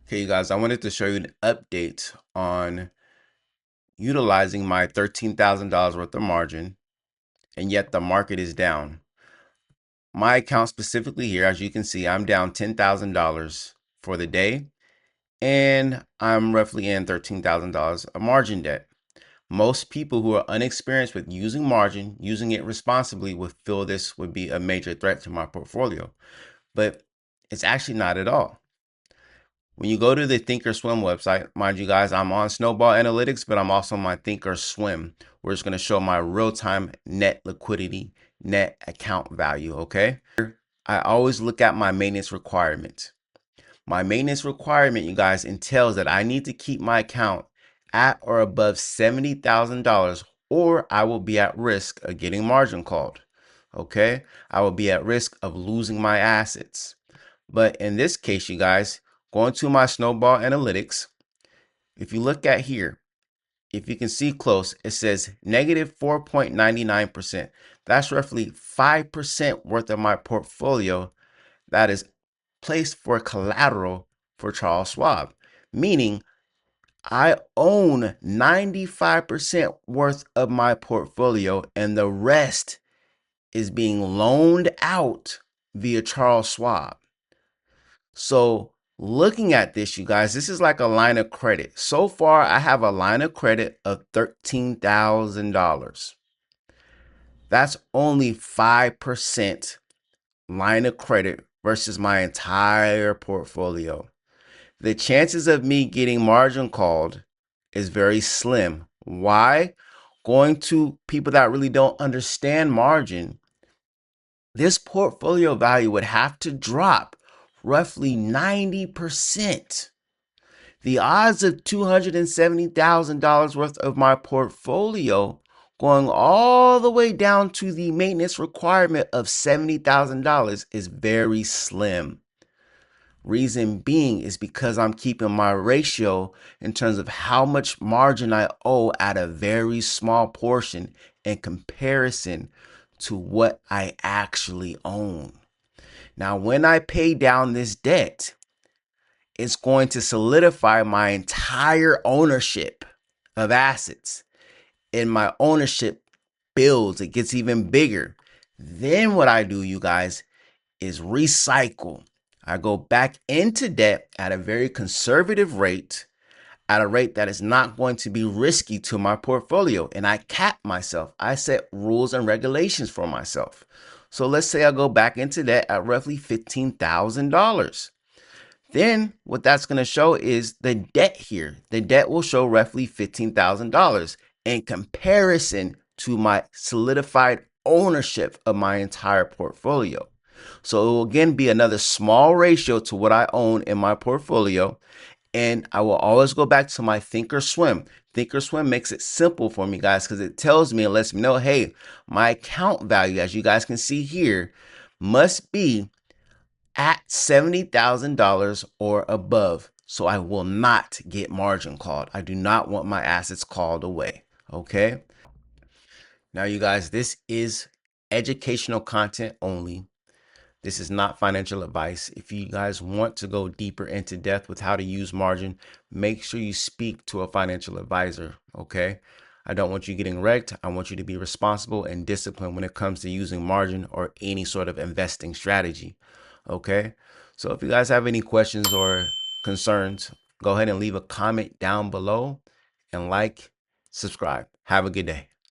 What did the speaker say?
Okay, you guys, I wanted to show you an update on utilizing my $13,000 worth of margin, and yet the market is down. My account specifically here, as you can see, I'm down $10,000 for the day, and I'm roughly in $13,000 of margin debt. Most people who are unexperienced with using margin, using it responsibly, would feel this would be a major threat to my portfolio, but it's actually not at all. When you go to the Thinkorswim website, mind you guys, I'm on Snowball Analytics, but I'm also on my Thinkorswim, where it's going to show my real-time net liquidity, net account value, okay? I always look at my maintenance requirement. My maintenance requirement, you guys, entails that I need to keep my account at or above $70,000, or I will be at risk of getting margin called, okay? I will be at risk of losing my assets. But in this case, you guys, going to my Snowball Analytics, if you look at here, if you can see close, it says negative 4.99%. That's roughly 5% worth of my portfolio that is placed for collateral for Charles Schwab, meaning I own 95% worth of my portfolio and the rest is being loaned out via Charles Schwab. So looking at this, you guys, this is like a line of credit. So far, I have a line of credit of $13,000. That's only 5% line of credit versus my entire portfolio. The chances of me getting margin called is very slim. Why? Going to people that really don't understand margin, this portfolio value would have to drop roughly 90%. The odds of $270,000 worth of my portfolio going all the way down to the maintenance requirement of $70,000 is very slim. Reason being is because I'm keeping my ratio in terms of how much margin I owe at a very small portion in comparison to what I actually own. Now, when I pay down this debt, it's going to solidify my entire ownership of assets, and my ownership builds, it gets even bigger. Then what I do, you guys, is recycle. I go back into debt at a very conservative rate, at a rate that is not going to be risky to my portfolio. And I cap myself. I set rules and regulations for myself. So let's say I go back into debt at roughly $15,000. Then what that's going to show is the debt here. The debt will show roughly $15,000 in comparison to my solidified ownership of my entire portfolio. So it will again be another small ratio to what I own in my portfolio. And I will always go back to my Thinkorswim. Thinkorswim makes it simple for me, guys, because it tells me and lets me know, hey, my account value, as you guys can see here, must be at $70,000 or above. So I will not get margin called. I do not want my assets called away. Okay. Now, you guys, this is educational content only. This is not financial advice. If you guys want to go deeper into depth with how to use margin, make sure you speak to a financial advisor. Okay. I don't want you getting wrecked. I want you to be responsible and disciplined when it comes to using margin or any sort of investing strategy. Okay. So if you guys have any questions or concerns, go ahead and leave a comment down below and like, subscribe. Have a good day.